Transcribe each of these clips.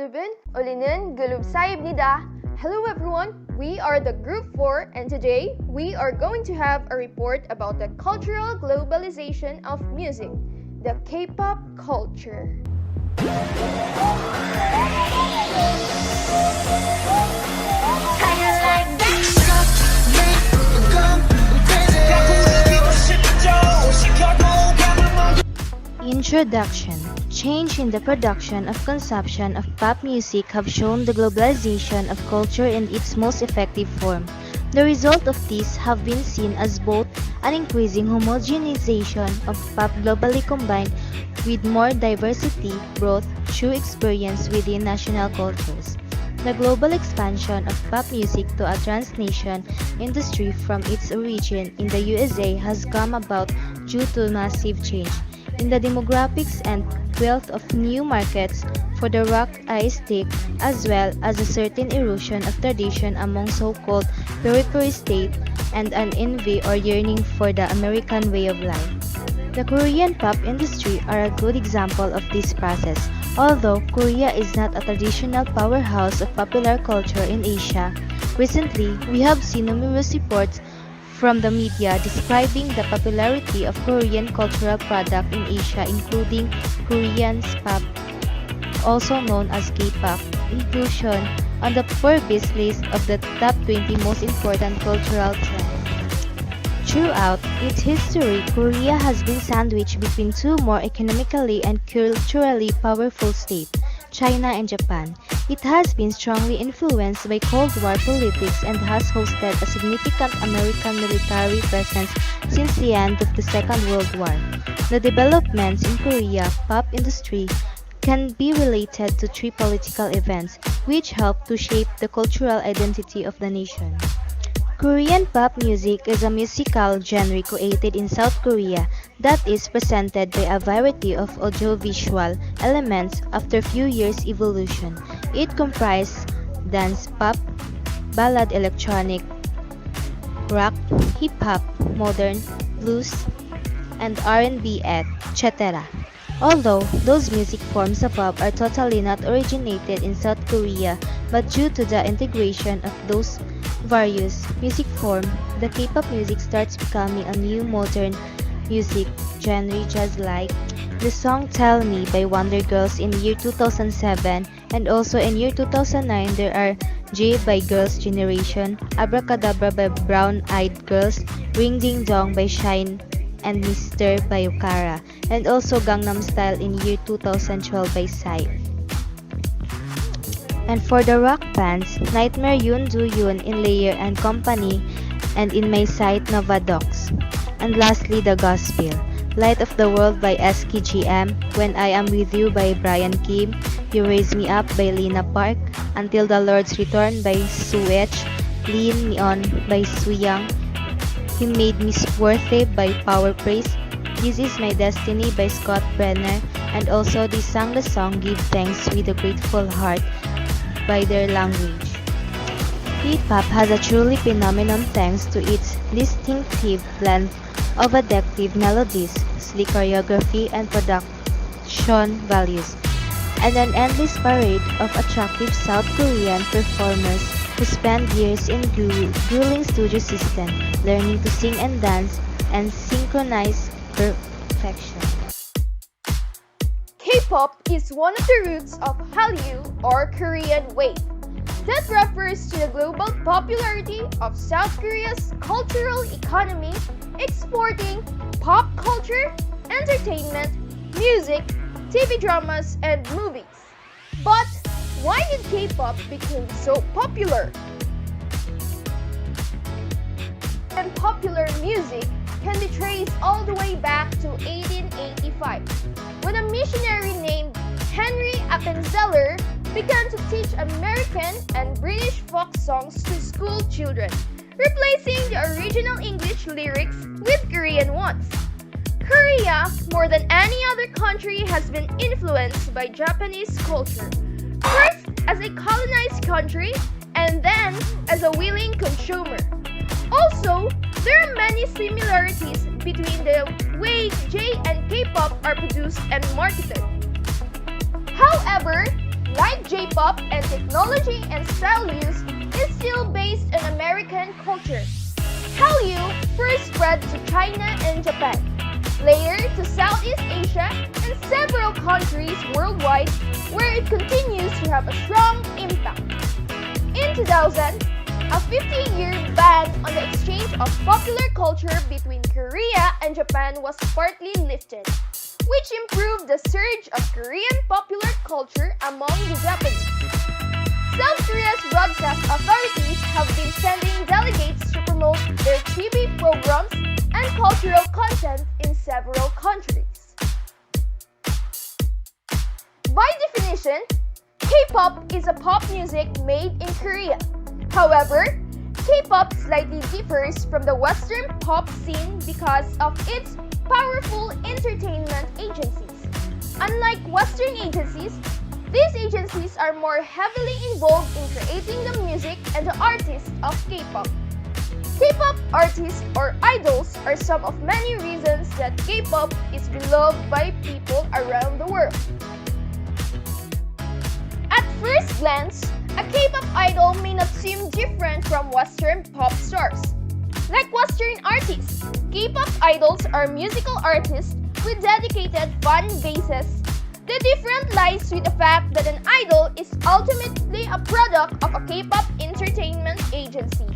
kulübün, Ali'nin gülüp sahibnida. Hello everyone, we are the Group 4 and today we are going to have a report about the cultural globalization of music, the K-pop culture. Introduction. Change in the production of consumption of pop music have shown the globalization of culture in its most effective form. The result of this have been seen as both an increasing homogenization of pop globally combined with more diversity brought through experience within national cultures. The global expansion of pop music to a transnation industry from its origin in the USA has come about due to massive change in the demographics and wealth of new markets for the rock aesthetic, as well as a certain erosion of tradition among so-called periphery states and an envy or yearning for the American way of life. The Korean pop industry are a good example of this process. Although Korea is not a traditional powerhouse of popular culture in Asia, recently we have seen numerous reports from the media describing the popularity of Korean cultural product in Asia, including Korean pop, also known as K-pop, inclusion on the Forbes list of the top 20 most important cultural trends. Throughout its history, Korea has been sandwiched between two more economically and culturally powerful states, China and Japan. It has been strongly influenced by Cold War politics and has hosted a significant American military presence since the end of the Second World War. The developments in Korea pop industry can be related to three political events which helped to shape the cultural identity of the nation. Korean pop music is a musical genre created in South Korea that is presented by a variety of audiovisual elements after few years' evolution. It comprises dance pop, ballad electronic, rock, hip-hop, modern, blues, and R&B, etc. Although those music forms above are totally not originated in South Korea, but due to the integration of those various music forms, the K-pop music starts becoming a new modern music genre just like the song Tell Me by Wonder Girls in year 2007, and also in year 2009 there are J by Girls' Generation, Abracadabra by Brown Eyed Girls, Ring Ding Dong by Shine and Mister by Yukara, and also Gangnam Style in year 2012 by Psy. And for the rock bands, Nightmare Yoon Do Yoon in Layer and Company, and in My Sight Novadox. And lastly, the gospel, Light of the World by SKGM, When I Am With You by Brian Kim, You Raise Me Up by Lina Park, Until the Lord's Return by Suech, Lean Me On by Suyang, He Made Me Worthy by Power Praise, This Is My Destiny by Scott Brenner, and also they sang the song Give Thanks with a Grateful Heart by Their Language. K-pop has a truly phenomenon thanks to its distinctive blend of addictive melodies, sleek choreography, and production values, and an endless parade of attractive South Korean performers who spend years in grueling studio system learning to sing and dance and synchronize perfection. K-pop is one of the roots of Hallyu or Korean wave. That refers to the global popularity of South Korea's cultural economy, exporting pop culture, entertainment, music, TV dramas, and movies. But why did K-pop become so popular? And popular music can be traced all the way back to 1885, when a missionary named Henry Appenzeller began to teach American and British folk songs to school children, replacing the original English lyrics with Korean ones. Korea, more than any other country, has been influenced by Japanese culture, first as a colonized country and then as a willing consumer. Also, there are many similarities between the way J and K-pop are produced and marketed. However, like J-pop and technology and style use, is still based on American culture. Hallyu first spread to China and Japan, later to Southeast Asia and several countries worldwide, where it continues to have a strong impact. In 2000, a 50-year ban on the exchange of popular culture between Korea and Japan was partly lifted, which improved the surge of Korean popular culture among the Japanese. South Korea's broadcast authorities have been sending delegates to promote their TV programs and cultural content in several countries. By definition, K-pop is a pop music made in Korea. However, K-pop slightly differs from the Western pop scene because of its powerful entertainment agencies. Unlike Western agencies, these agencies are more heavily involved in creating the music and the artists of K-pop. K-pop artists or idols are some of many reasons that K-pop is beloved by people around the world. At first glance, a K-pop idol may not seem different from Western pop stars. Like Western artists, K-pop idols are musical artists with dedicated fan bases. The difference lies with the fact that an idol is ultimately a product of a K-pop entertainment agency.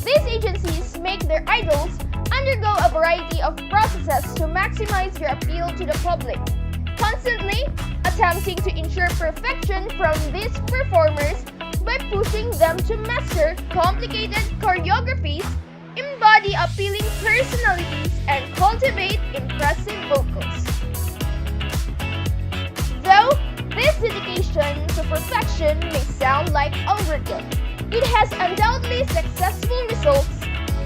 These agencies make their idols undergo a variety of processes to maximize their appeal to the public, constantly attempting to ensure perfection from these performers by pushing them to master complicated choreographies, embody appealing personalities, and cultivate impressive vocals. Though this dedication to perfection may sound like overkill, it has undoubtedly successful results.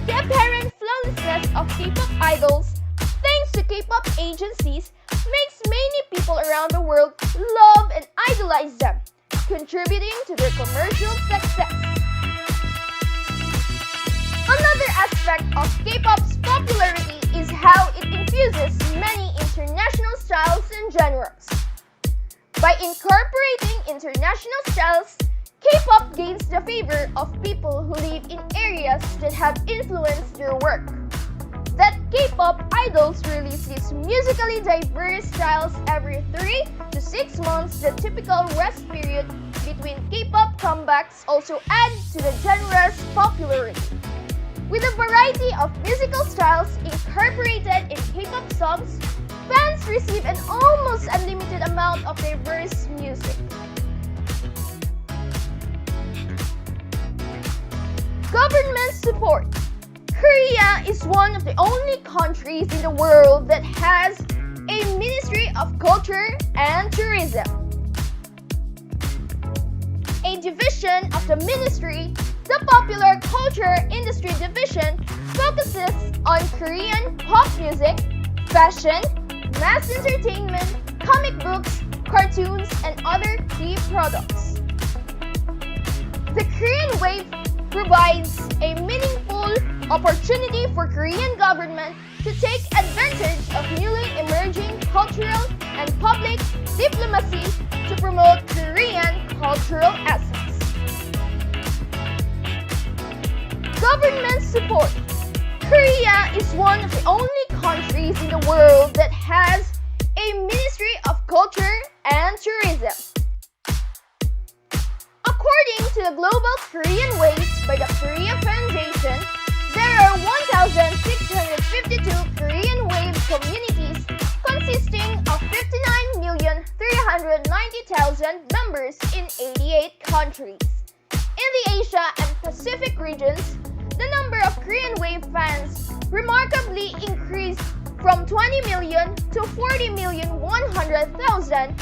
The apparent flawlessness of K-pop idols, thanks to K-pop agencies, makes many people around the world love and idolize them, contributing to their commercial success. Another aspect of K-pop's popularity is how it infuses many international styles and genres. By incorporating international styles, K-pop gains the favor of people who live in areas that have influenced their work. That K-pop idols release these musically diverse styles every 3 to 6 months. The typical rest period between K-pop comebacks also adds to the genre's popularity. With a variety of musical styles incorporated in K-pop songs, fans receive an almost unlimited amount of diverse music. Government support. Korea is one of the only countries in the world that has a Ministry of Culture and Tourism. A division of the ministry, the Popular Culture Industry Division, focuses on Korean pop music, fashion, mass entertainment, comic books, cartoons, and other key products. The Korean Wave provides a meaningful opportunity for Korean government to take advantage of newly emerging cultural and public diplomacy to promote Korean cultural assets. Government support. Korea is one of the only countries in the world that has a Ministry of Culture and Tourism. According to the Global Korean Waves by the Korea Foundation, there are 1,652 Korean Wave communities consisting of 59,390,000 members in 88 countries. In the Asia and Pacific regions, the number of Korean Wave fans remarkably increased from 20 million to 40,100,000.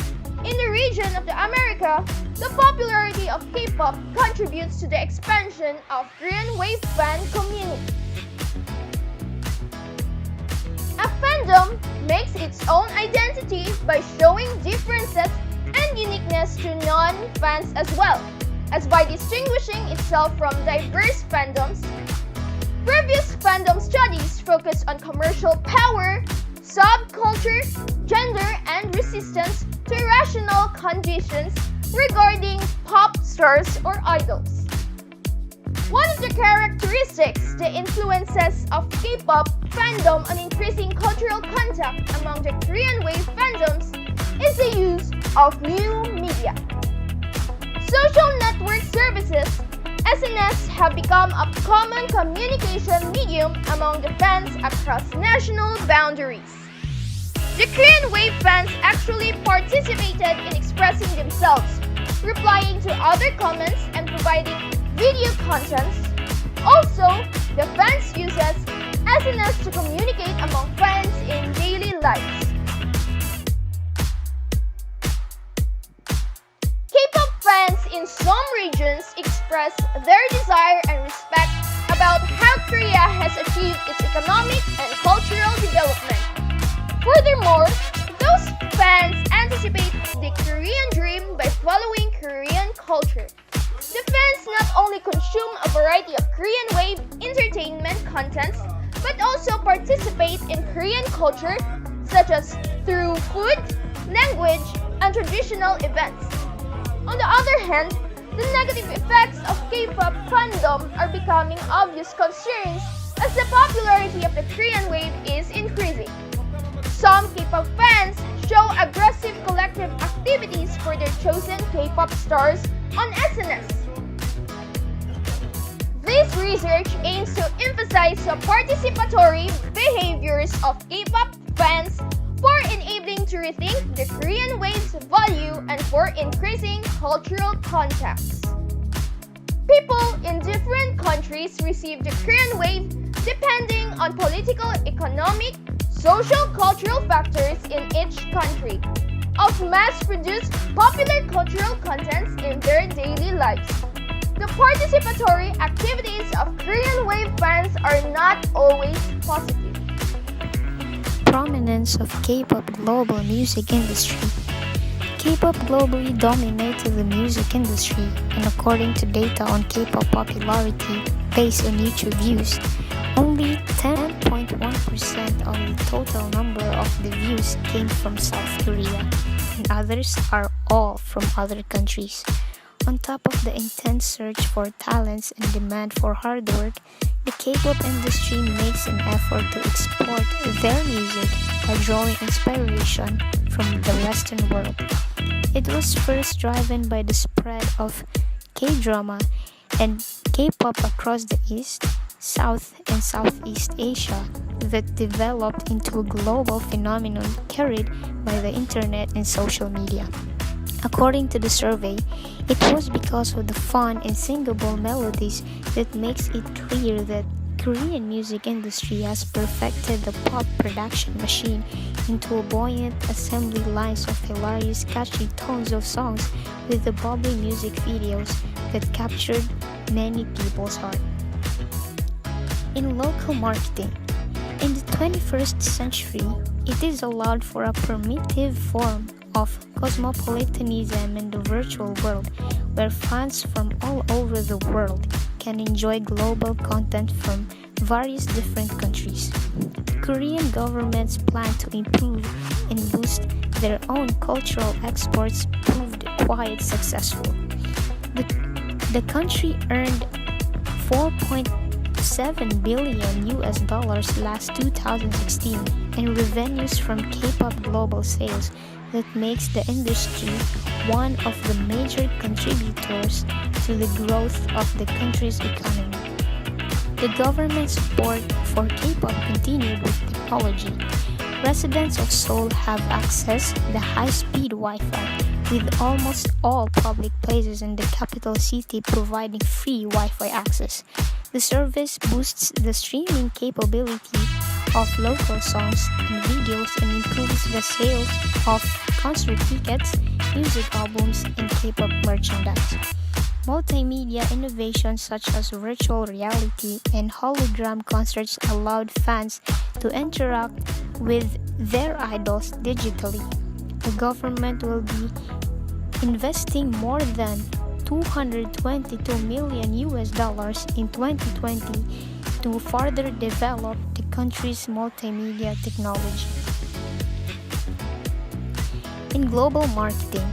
In the region of the America, the popularity of K-pop contributes to the expansion of Korean Wave fan communities. A fandom makes its own identity by showing differences and uniqueness to non-fans as well as by distinguishing itself from diverse fandoms. Previous fandom studies focus on commercial power, subculture, gender, and resistance to irrational conditions, regarding pop stars or idols. One of the characteristics that influences of K-pop fandom on increasing cultural contact among the Korean wave fandoms is the use of new media. Social network services (SNS) have become a common communication medium among the fans across national boundaries. The Korean wave fans actually participated in expressing themselves, replying to other comments and providing video contents. Also, the fans uses SNS to communicate among fans in daily lives. K-pop fans in some regions express their desire and respect about how Korea has achieved its economic and cultural development. Furthermore, those fans anticipate the Korean dream by following Korean culture. The fans not only consume a variety of Korean wave entertainment contents, but also participate in Korean culture, such as through food, language, and traditional events. On the other hand, the negative effects of K-pop fandom are becoming obvious concerns as the popularity of the Korean wave is increasing. Some K-pop fans show aggressive collective activities for their chosen K-pop stars on SNS. This research aims to emphasize the participatory behaviors of K-pop fans for enabling to rethink the Korean wave's value and for increasing cultural contacts. People in different countries receive the Korean wave depending on political, economic, social, cultural factors in each country of mass-produced popular cultural contents in their daily lives. The participatory activities of Korean wave fans are not always positive. Prominence of K-pop global music industry. K-pop globally dominated the music industry, and according to data on K-pop popularity based on YouTube views, only 10.1% of the total number of the views came from South Korea, and others are all from other countries. On top of the intense search for talents and demand for hard work, the K-pop industry makes an effort to export their music by drawing inspiration from the Western world. It was first driven by the spread of K-drama and K-pop across the East, South, and Southeast Asia that developed into a global phenomenon carried by the internet and social media. According to the survey, it was because of the fun and singable melodies that makes it clear that Korean music industry has perfected the pop production machine into a buoyant assembly lines of hilarious catchy tones of songs with the bubbly music videos that captured many people's heart. In local marketing, in the 21st century, it is allowed for a primitive form of cosmopolitanism in the virtual world, where fans from all over the world can enjoy global content from various different countries. Korean government's plan to improve and boost their own cultural exports proved quite successful. The country earned 4.7 billion US dollars last 2016 in revenues from K-pop global sales that makes the industry one of the major contributors to the growth of the country's economy. The government support for K-pop continued with technology. Residents of Seoul have access to the high-speed Wi-Fi, with almost all public places in the capital city providing free Wi-Fi access. The service boosts the streaming capability of local songs and videos and improves the sales of concert tickets, music albums, and K-pop merchandise. Multimedia innovations such as virtual reality and hologram concerts allowed fans to interact with their idols digitally. The government will be investing more than 222 million US dollars in 2020 to further develop the country's multimedia technology. In global marketing,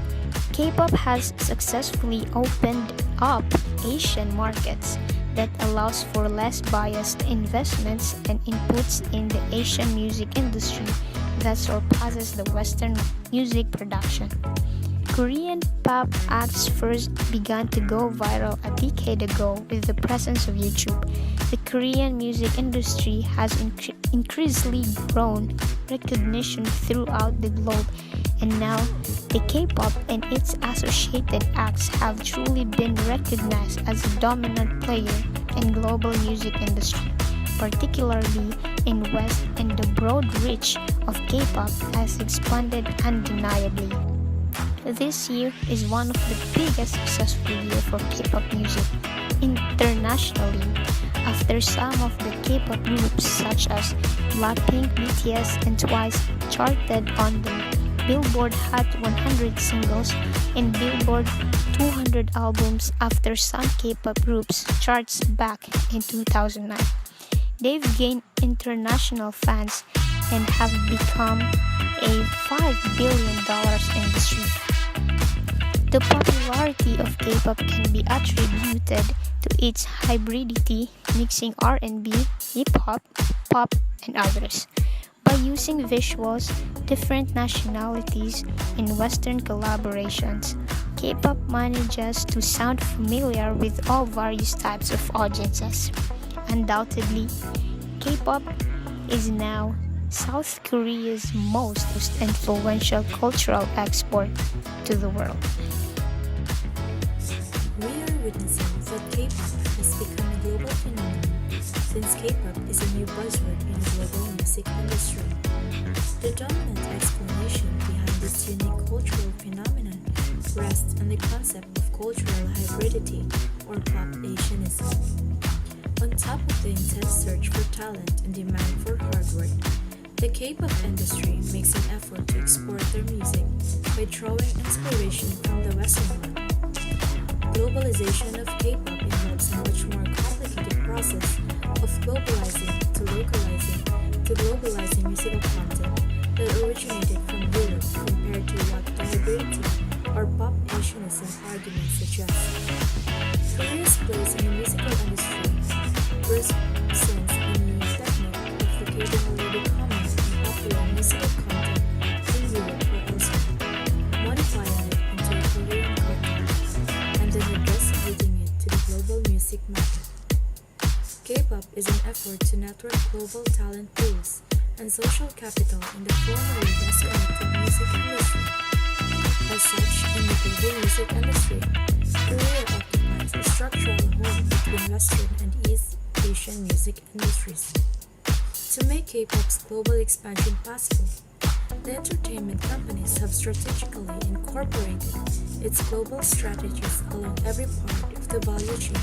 K-pop has successfully opened up Asian markets that allows for less biased investments and inputs in the Asian music industry that surpasses the Western music production. Korean pop acts first began to go viral a decade ago with the presence of YouTube. The Korean music industry has increasingly grown recognition throughout the globe, and now the K-pop and its associated acts have truly been recognized as a dominant player in global music industry, particularly in West, and the broad reach of K-pop has expanded undeniably. This year is one of the biggest successful year for K-pop music internationally, after some of the K-pop groups such as Blackpink, BTS, and Twice charted on the Billboard Hot 100 singles and Billboard 200 albums after some K-pop groups charts back in 2009. They've gained international fans and have become a $5 billion industry. The popularity of K-pop can be attributed to its hybridity, mixing R&B, hip-hop, pop, and others. By using visuals, different nationalities, and Western collaborations, K-pop manages to sound familiar with all various types of audiences. Undoubtedly, K-pop is now South Korea's most influential cultural export to the world. We are witnessing that K-pop has become a global phenomenon since K-pop is a new buzzword in the global music industry. The dominant explanation behind this unique cultural phenomenon rests on the concept of cultural hybridity or pop Asianism. On top of the intense search for talent and demand for hard work, the K-pop industry makes an effort to export their music by drawing inspiration from the Western world. Globalization of K-pop involves a much more complicated process of globalizing to localizing to globalizing musical content that originated from Europe compared to what the hybridity or pop Asianism argument suggests. Korea's place in the musical industry first since a new technique replicating already common and popular musical content in Europe or elsewhere, modifying it into a Korean content, and then replicating it to the global music market. K-pop is an effort to network global talent pools and social capital in the formerly disconnected music industry. As such, in the global music industry, Korea occupies a structural home between Western and East Asian music industries. To make K-pop's global expansion possible, the entertainment companies have strategically incorporated its global strategies along every part of the value chain,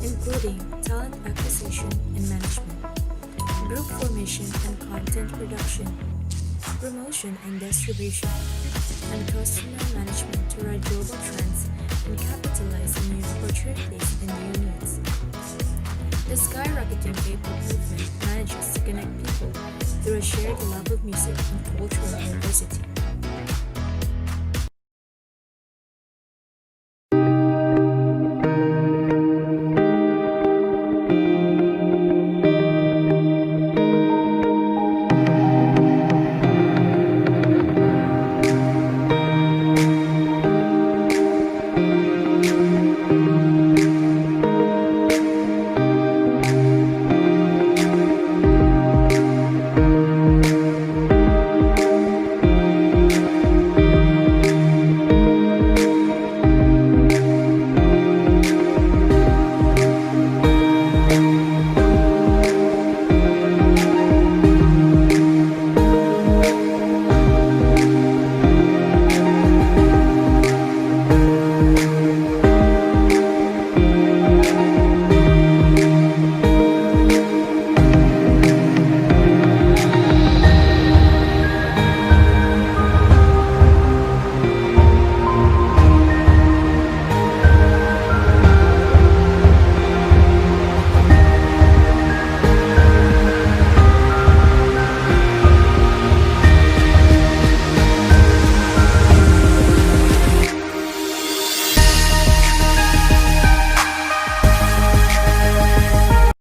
including talent acquisition and management, group formation and content production, promotion and distribution, and customer management to ride global trends and capitalize on new opportunities and new needs. The skyrocketing K-pop movement manages to connect people through a shared love of music and cultural diversity.